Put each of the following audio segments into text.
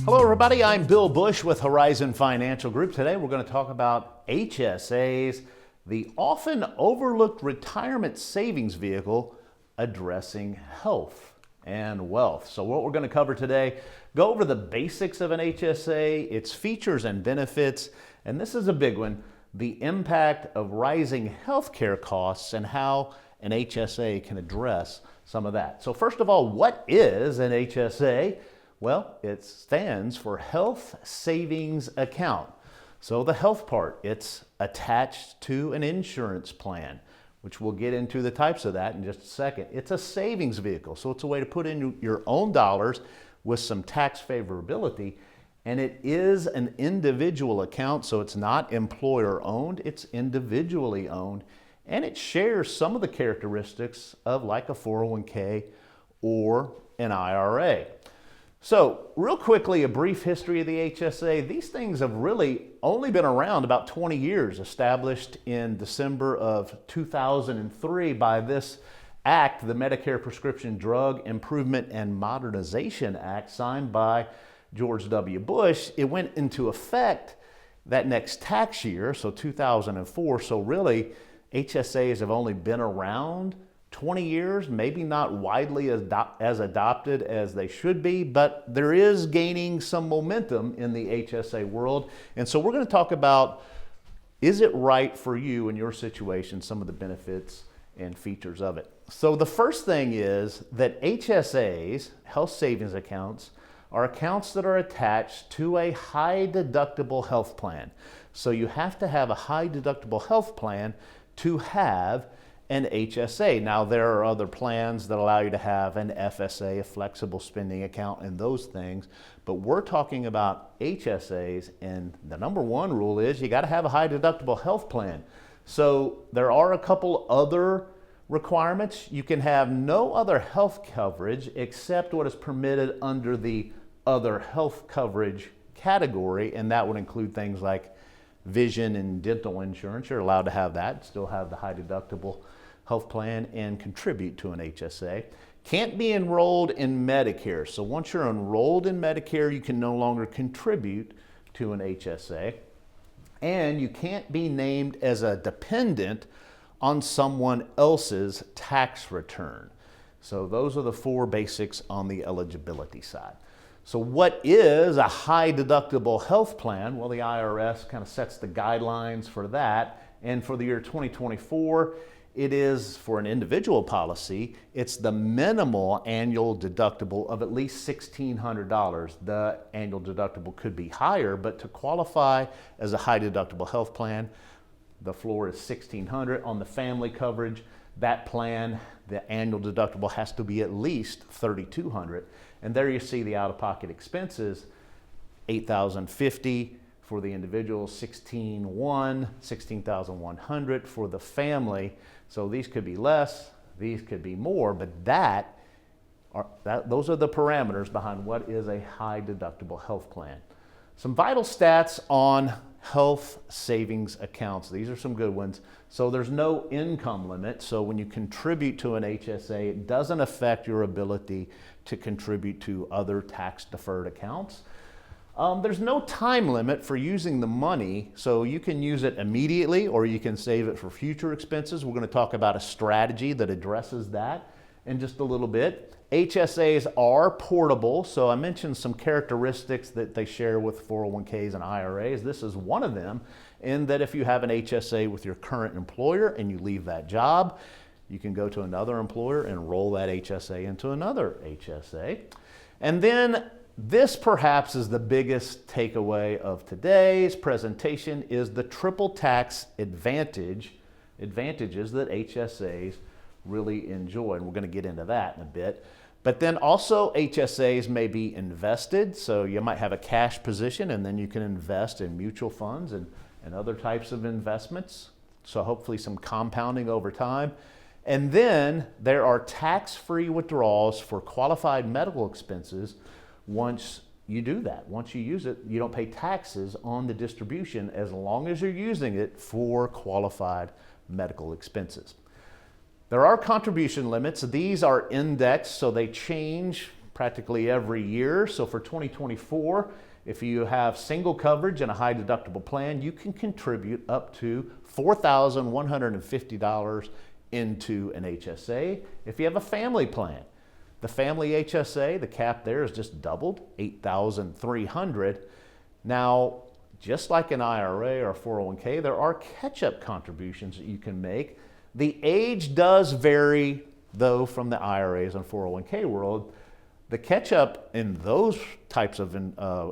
Hello everybody, I'm Bill Bush with Horizon Financial Group. Today we're going to talk about HSAs, the often overlooked retirement savings vehicle addressing health and wealth. So what we're going to cover today, go over the basics of an HSA, its features and benefits, and this is a big one, the impact of rising healthcare costs and how an HSA can address some of that. So first of all, what is an HSA? Well, it stands for Health Savings Account. So the health part, it's attached to an insurance plan, which we'll get into the types of that in just a second. It's a savings vehicle, so it's a way to put in your own dollars with some tax favorability, and it is an individual account, so it's not employer owned, it's individually owned, and it shares some of the characteristics of like a 401k or an IRA. So real quickly, a brief history of the HSA. These things have really only been around about 20 years, established in December of 2003 by this act, the Medicare Prescription Drug Improvement and Modernization Act, signed by George W. Bush. It went into effect that next tax year, so 2004. So really, HSAs have only been around 20 years, maybe not widely as adopted as they should be, but there is gaining some momentum in the HSA world. And so we're going to talk about, is it right for you in your situation, some of the benefits and features of it. So the first thing is that HSAs, health savings accounts, are accounts that are attached to a high deductible health plan. So you have to have a high deductible health plan to have an HSA. Now there are other plans that allow you to have an FSA, a flexible spending account, and those things, but we're talking about HSAs, and the number one rule is you got to have a high deductible health plan. So there are a couple other requirements. You can have no other health coverage except what is permitted under the other health coverage category, and that would include things like vision and dental insurance. You're allowed to have that, still have the high deductible health plan and contribute to an HSA. Can't be enrolled in Medicare. So once you're enrolled in Medicare, you can no longer contribute to an HSA. And you can't be named as a dependent on someone else's tax return. So those are the four basics on the eligibility side. So what is a high deductible health plan? Well, the IRS kind of sets the guidelines for that. And for the year 2024, it is, for an individual policy, it's the minimal annual deductible of at least $1,600. The annual deductible could be higher, but to qualify as a high deductible health plan, the floor is $1,600. On the family coverage, that plan, the annual deductible has to be at least $3,200. And there you see the out-of-pocket expenses, $8,050 for the individual, $16,100 for the family. So these could be less, these could be more, but those are the parameters behind what is a high deductible health plan. Some vital stats on health savings accounts. These are some good ones. So there's no income limit. So when you contribute to an HSA, it doesn't affect your ability to contribute to other tax deferred accounts. There's no time limit for using the money, so you can use it immediately or you can save it for future expenses. We're going to talk about a strategy that addresses that in just a little bit. HSAs are portable, so I mentioned some characteristics that they share with 401ks and IRAs. This is one of them, in that if you have an HSA with your current employer and you leave that job, you can go to another employer and roll that HSA into another HSA. And then this perhaps is the biggest takeaway of today's presentation, is the triple tax advantages that HSAs really enjoy. And we're going to get into that in a bit. But then also HSAs may be invested. So you might have a cash position and then you can invest in mutual funds and other types of investments. So hopefully some compounding over time. And then there are tax-free withdrawals for qualified medical expenses. Once you do that, once you use it, you don't pay taxes on the distribution as long as you're using it for qualified medical expenses. There are contribution limits. These are indexed, so they change practically every year. So for 2024, if you have single coverage and a high deductible plan, you can contribute up to $4,150 into an HSA. If you have a family plan, the family HSA, the cap there is just doubled, $8,300. Now, just like an IRA or 401k, there are catch-up contributions that you can make. The age does vary, though, from the IRAs and 401k world. The catch-up in those types of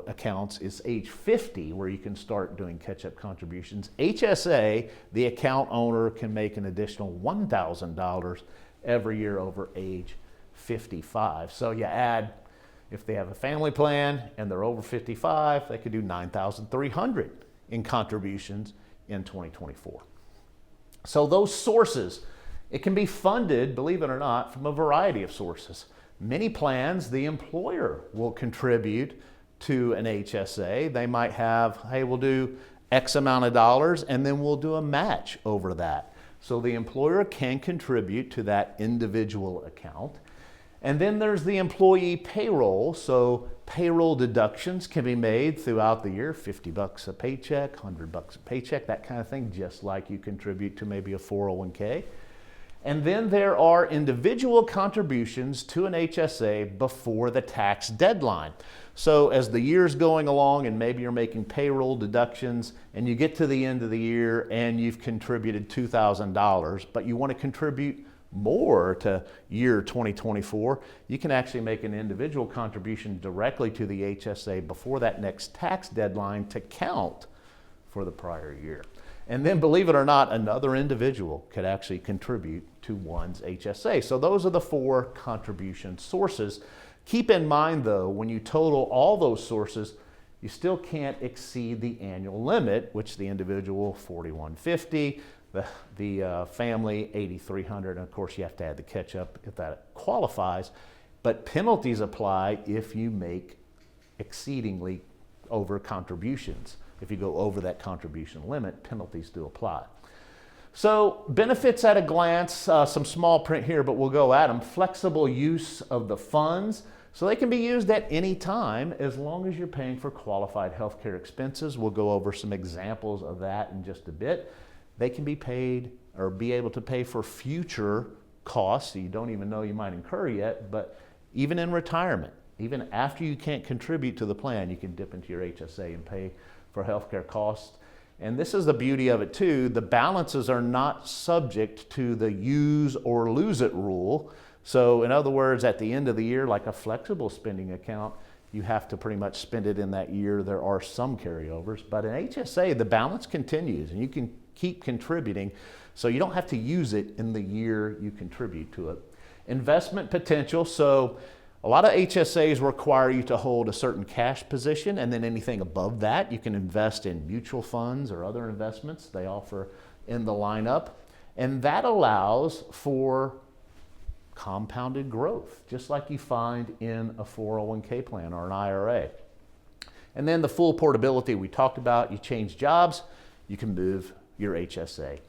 accounts is age 50, where you can start doing catch-up contributions. HSA, the account owner can make an additional $1,000 every year over age 55. So you add, if they have a family plan and they're over 55, they could do $9,300 in contributions in 2024. So those sources, it can be funded, believe it or not, from a variety of sources. Many plans, the employer will contribute to an HSA. They might have, hey, we'll do X amount of dollars and then we'll do a match over that. So the employer can contribute to that individual account. And then there's the employee payroll. So payroll deductions can be made throughout the year, $50 a paycheck, $100 a paycheck, that kind of thing, just like you contribute to maybe a 401k. And then there are individual contributions to an HSA before the tax deadline. So as the year's going along and maybe you're making payroll deductions and you get to the end of the year and you've contributed $2,000, but you want to contribute more to year 2024, you can actually make an individual contribution directly to the HSA before that next tax deadline to count for the prior year. And then, believe it or not, another individual could actually contribute to one's HSA. So those are the 4 contribution sources. Keep in mind, though, when you total all those sources, you still can't exceed the annual limit, which the individual, $4,150, the family, $8,300, and of course you have to add the catch-up if that qualifies. But penalties apply if you make exceedingly over contributions. If you go over that contribution limit, penalties do apply. So benefits at a glance, some small print here, but we'll go at them. Flexible use of the funds. So they can be used at any time as long as you're paying for qualified healthcare expenses. We'll go over some examples of that in just a bit. They can be paid or be able to pay for future costs that you don't even know you might incur yet, but even in retirement, even after you can't contribute to the plan, you can dip into your HSA and pay for healthcare costs. And this is the beauty of it too. The balances are not subject to the use or lose it rule. So in other words, at the end of the year, like a flexible spending account, you have to pretty much spend it in that year. There are some carryovers, but in HSA, the balance continues and you can keep contributing. So you don't have to use it in the year you contribute to it. Investment potential. So a lot of HSAs require you to hold a certain cash position, and then anything above that, you can invest in mutual funds or other investments they offer in the lineup. And that allows for compounded growth, just like you find in a 401k plan or an IRA. And then the full portability we talked about, you change jobs, you can move your HSA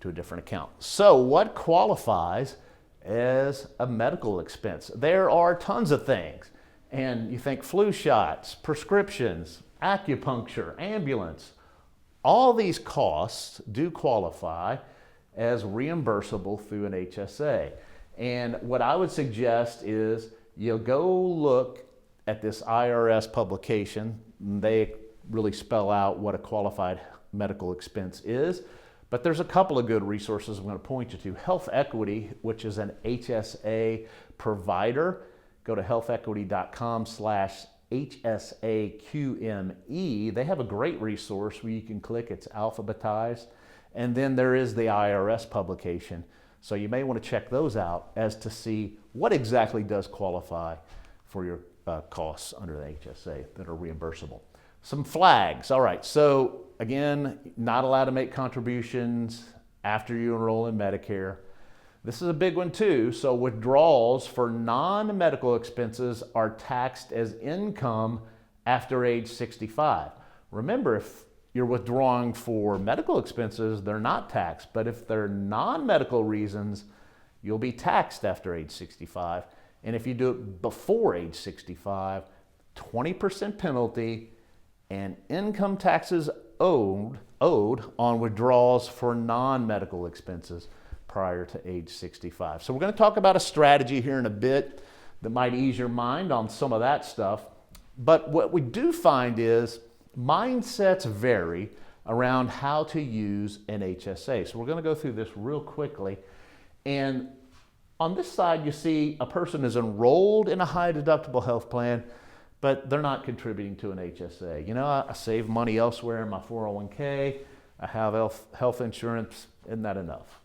to a different account. So what qualifies as a medical expense? There are tons of things. And you think flu shots, prescriptions, acupuncture, ambulance, all these costs do qualify as reimbursable through an HSA. And what I would suggest is you'll go look at this IRS publication. They really spell out what a qualified medical expense is. But there's a couple of good resources I'm going to point you to. Health Equity, which is an HSA provider. Go to healthequity.com/HSAQME. They have a great resource where you can click. It's alphabetized. And then there is the IRS publication. So you may want to check those out as to see what exactly does qualify for your costs under the HSA that are reimbursable. Some flags. All right, so again, not allowed to make contributions after you enroll in Medicare. This is a big one too. So withdrawals for non-medical expenses are taxed as income after age 65. Remember, if you're withdrawing for medical expenses, they're not taxed. But if they're non-medical reasons, you'll be taxed after age 65. And if you do it before age 65, 20% penalty and income taxes owed on withdrawals for non-medical expenses prior to age 65. So we're going to talk about a strategy here in a bit that might ease your mind on some of that stuff. But what we do find is mindsets vary around how to use an HSA. So we're going to go through this real quickly. And on this side, you see a person is enrolled in a high deductible health plan, but they're not contributing to an HSA. You know, I save money elsewhere in my 401k. I have health insurance. Isn't that enough?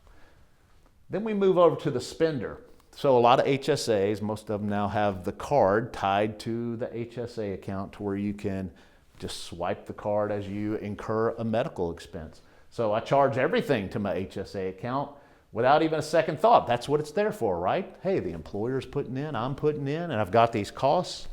Then we move over to the spender. So a lot of HSAs, most of them now have the card tied to the HSA account to where you can just swipe the card as you incur a medical expense. So I charge everything to my HSA account without even a second thought. That's what it's there for, right? Hey, the employer's putting in, I'm putting in, and I've got these costs.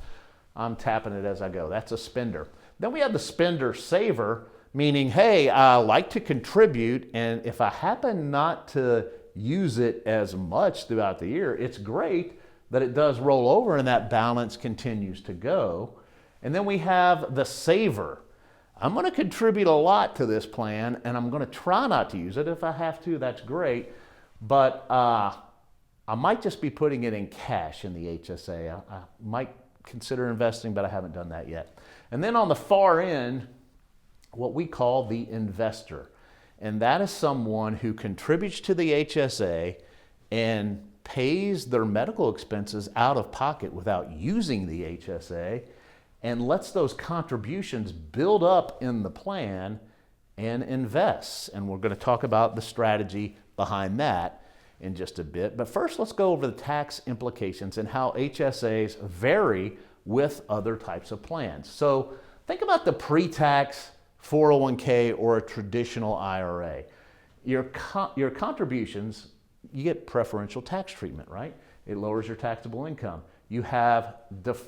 I'm tapping it as I go. That's a spender. Then we have the spender saver, meaning, hey, I like to contribute, and if I happen not to use it as much throughout the year, it's great that it does roll over and that balance continues to go. And then we have the saver. I'm going to contribute a lot to this plan, and I'm going to try not to use it. If I have to, that's great. But I might just be putting it in cash in the HSA. I might consider investing, but I haven't done that yet. And then on the far end, what we call the investor. And that is someone who contributes to the HSA and pays their medical expenses out of pocket without using the HSA and lets those contributions build up in the plan and invests. And we're going to talk about the strategy behind that in just a bit. But first, let's go over the tax implications and how HSAs vary with other types of plans. So think about the pre-tax 401k or a traditional IRA. Your contributions, you get preferential tax treatment, right? It lowers your taxable income. You have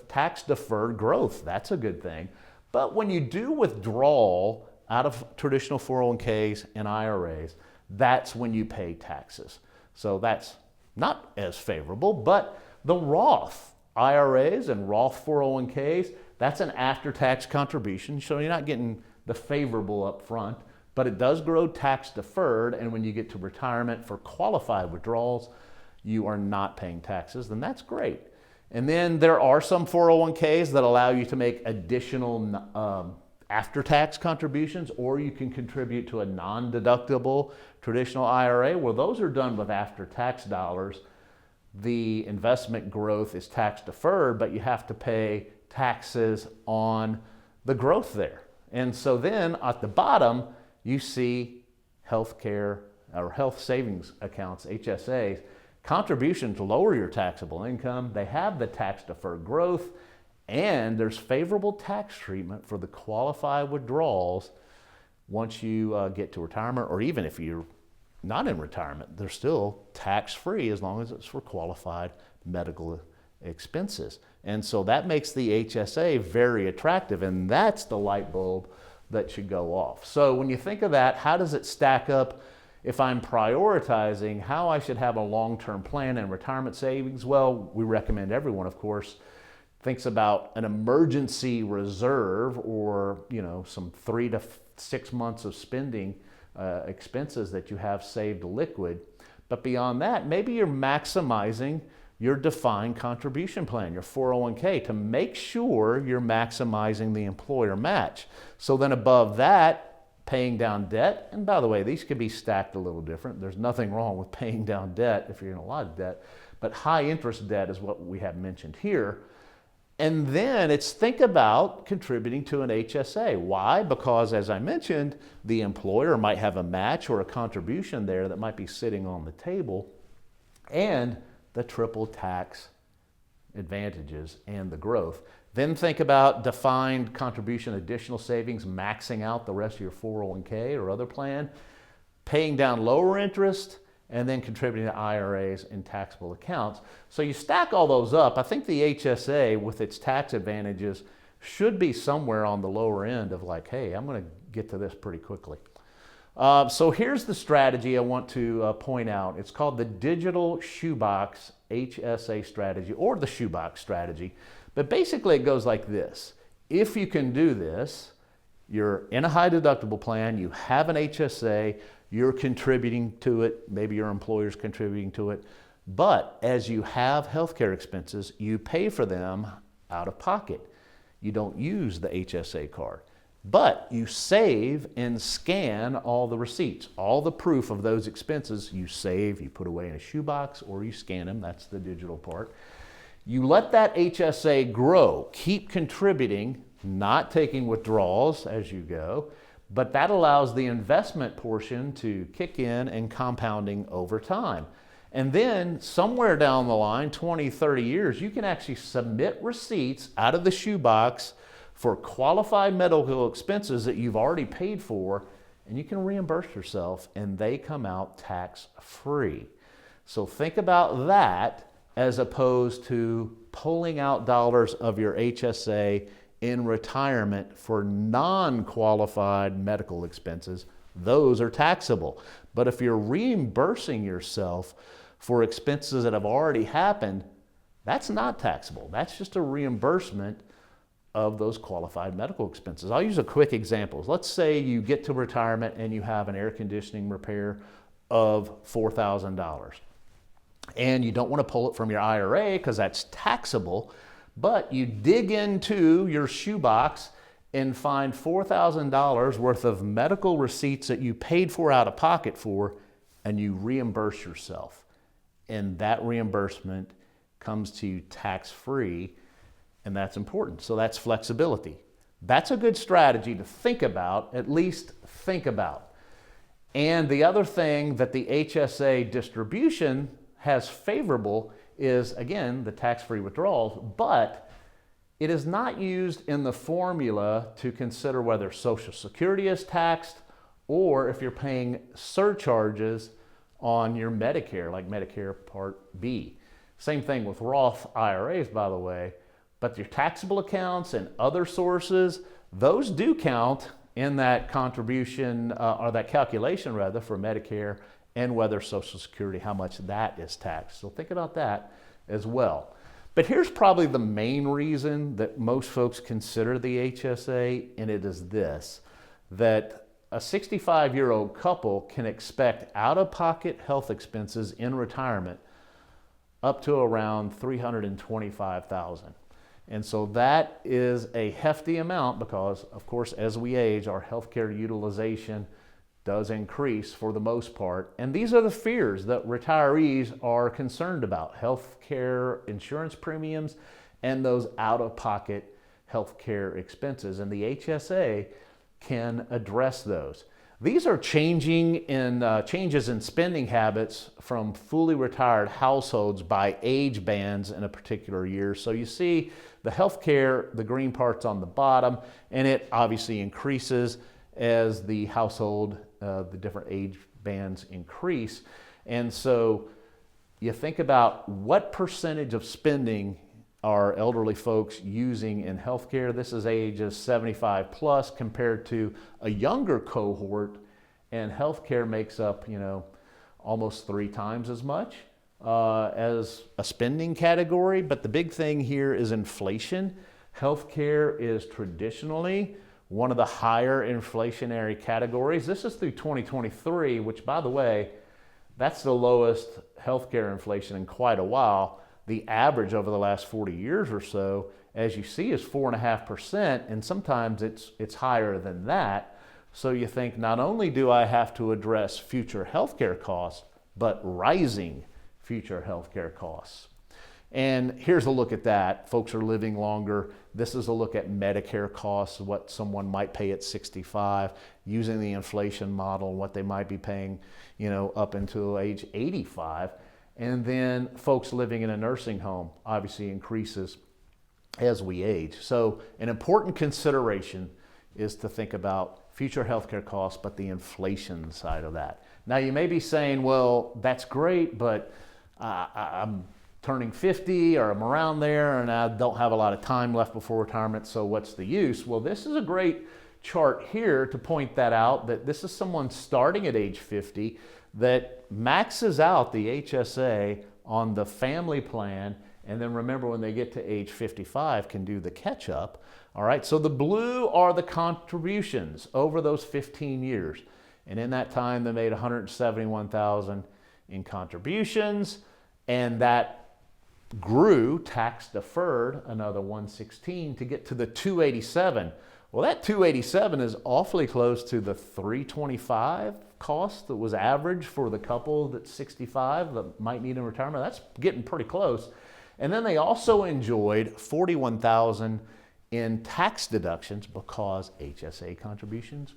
tax deferred growth. That's a good thing. But when you do withdrawal out of traditional 401ks and IRAs, that's when you pay taxes. So that's not as favorable, but the Roth IRAs and Roth 401ks, that's an after-tax contribution, so you're not getting the favorable up front, but it does grow tax deferred, and when you get to retirement for qualified withdrawals, you are not paying taxes, then that's great. And then there are some 401ks that allow you to make additional after-tax contributions, or you can contribute to a non-deductible traditional IRA. Well, those are done with after-tax dollars. The investment growth is tax deferred, but you have to pay taxes on the growth there. And so then at the bottom, you see healthcare or health savings accounts, HSAs, contributions lower your taxable income. They have the tax deferred growth, and there's favorable tax treatment for the qualified withdrawals once you get to retirement, or even if you're not in retirement, they're still tax-free as long as it's for qualified medical expenses. And so that makes the HSA very attractive, and that's the light bulb that should go off. So when you think of that, how does it stack up if I'm prioritizing how I should have a long-term plan and retirement savings? Well, we recommend everyone, of course, thinks about an emergency reserve, or some 3 to 6 months of spending expenses that you have saved liquid. But beyond that, maybe you're maximizing your defined contribution plan, your 401k, to make sure you're maximizing the employer match. So then above that, paying down debt. And by the way, these could be stacked a little different. There's nothing wrong with paying down debt if you're in a lot of debt, but high interest debt is what we have mentioned here. And then it's think about contributing to an HSA. Why? Because as I mentioned, the employer might have a match or a contribution there that might be sitting on the table, and the triple tax advantages and the growth. Then think about defined contribution, additional savings, maxing out the rest of your 401k or other plan, paying down lower interest, and then contributing to IRAs and taxable accounts. So you stack all those up. I think the HSA with its tax advantages should be somewhere on the lower end of like, hey, I'm going to get to this pretty quickly. So here's the strategy I want to point out. It's called the Digital Shoebox HSA strategy, or the Shoebox strategy. But basically it goes like this. If you can do this, you're in a high deductible plan, you have an HSA, you're contributing to it, maybe your employer's contributing to it, but as you have healthcare expenses, you pay for them out of pocket. You don't use the HSA card, but you save and scan all the receipts, all the proof of those expenses you save, you put away in a shoebox, or you scan them, that's the digital part. You let that HSA grow, keep contributing, not taking withdrawals as you go, but that allows the investment portion to kick in and compounding over time. And then somewhere down the line, 20, 30 years, you can actually submit receipts out of the shoebox for qualified medical expenses that you've already paid for, and you can reimburse yourself and they come out tax-free. So think about that as opposed to pulling out dollars of your HSA in retirement for non-qualified medical expenses. Those are taxable. But if you're reimbursing yourself for expenses that have already happened, that's not taxable. That's just a reimbursement of those qualified medical expenses. I'll use a quick example. Let's say you get to retirement and you have an air conditioning repair of $4,000. And you don't want to pull it from your IRA because that's taxable, but you dig into your shoebox and find $4,000 worth of medical receipts that you paid for out of pocket for, and you reimburse yourself. And that reimbursement comes to you tax-free, and that's important. So that's flexibility. That's a good strategy to think about, at least think about. And the other thing that the HSA distribution has favorable is, again, the tax-free withdrawals, but it is not used in the formula to consider whether Social Security is taxed or if you're paying surcharges on your Medicare, like Medicare Part B. Same thing with Roth IRAs, by the way, but your taxable accounts and other sources, those do count in that contribution, or that calculation rather, for Medicare and whether Social Security, how much that is taxed. So think about that as well. But here's probably the main reason that most folks consider the HSA, and it is this, that a 65-year-old couple can expect out-of-pocket health expenses in retirement up to around $325,000. And so that is a hefty amount because, of course, as we age, our healthcare utilization does increase for the most part. And these are the fears that retirees are concerned about: healthcare insurance premiums and those out-of-pocket healthcare expenses. And the HSA can address those. These are changes in spending habits from fully retired households by age bands in a particular year. So you see the healthcare, the green part's on the bottom, and it obviously increases as the household, the different age bands increase. And so you think about what percentage of spending are elderly folks using in healthcare. This is ages 75 plus compared to a younger cohort, and healthcare makes up, almost 3 times as much as a spending category. But the big thing here is inflation. Healthcare is traditionally one of the higher inflationary categories. This is through 2023, which, by the way, that's the lowest healthcare inflation in quite a while. The average over the last 40 years or so, as you see, is 4.5%, and sometimes it's higher than that. So you think, not only do I have to address future healthcare costs, but rising future healthcare costs. And here's a look at that. Folks are living longer. This is a look at Medicare costs, what someone might pay at 65, using the inflation model, what they might be paying, up until age 85. And then folks living in a nursing home obviously increases as we age. So an important consideration is to think about future healthcare costs, but the inflation side of that. Now you may be saying, well, that's great, but I'm turning 50 or I'm around there and I don't have a lot of time left before retirement, so what's the use? Well, this is a great chart here to point that out, that this is someone starting at age 50 that maxes out the HSA on the family plan, and then remember when they get to age 55 can do the catch up. All right, so the blue are the contributions over those 15 years. And in that time, they made $171,000 in contributions, and that grew tax deferred another 116 to get to the 287. Well, that 287 is awfully close to the 325 cost that was average for the couple that's 65 that might need in retirement. That's getting pretty close. And then they also enjoyed $41,000 in tax deductions because HSA contributions,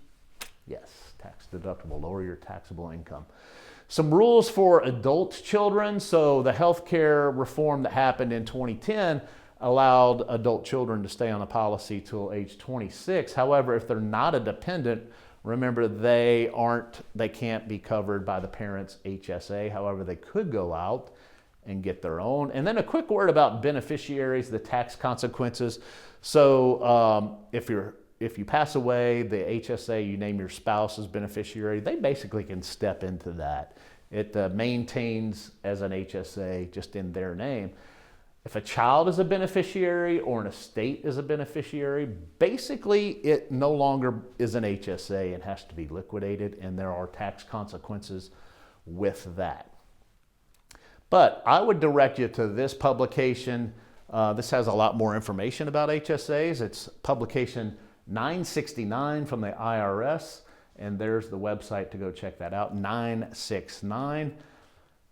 yes, tax deductible, lower your taxable income. Some rules for adult children. So the healthcare reform that happened in 2010 allowed adult children to stay on the policy till age 26. However, if they're not a dependent, remember they can't be covered by the parent's HSA. However, they could go out and get their own. And then a quick word about beneficiaries, the tax consequences. So if you pass away, the HSA, you name your spouse as beneficiary, they basically can step into that. It maintains as an HSA just in their name. If a child is a beneficiary or an estate is a beneficiary, basically it no longer is an HSA and has to be liquidated, and there are tax consequences with that. But I would direct you to this publication. This has a lot more information about HSAs. It's publication 969 from the IRS, and there's the website to go check that out, 969.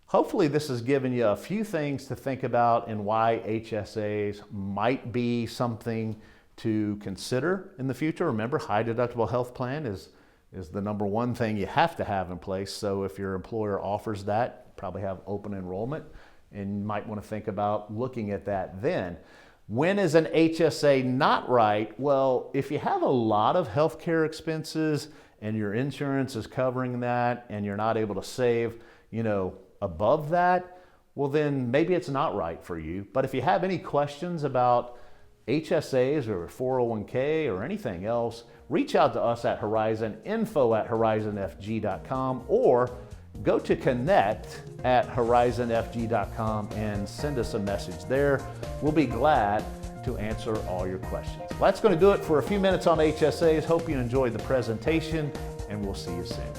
Hopefully this has given you a few things to think about and why HSAs might be something to consider in the future. Remember, high deductible health plan is the number one thing you have to have in place. So if your employer offers that, probably have open enrollment, and you might want to think about looking at that then. When is an HSA not right? Well, if you have a lot of healthcare expenses and your insurance is covering that and you're not able to save, above that, well then maybe it's not right for you. But if you have any questions about HSAs or 401k or anything else, reach out to us at Horizon, info@horizonfg.com, or go to connect@horizonfg.com and send us a message there. We'll be glad to answer all your questions. Well, that's going to do it for a few minutes on HSAs. Hope you enjoyed the presentation, and we'll see you soon.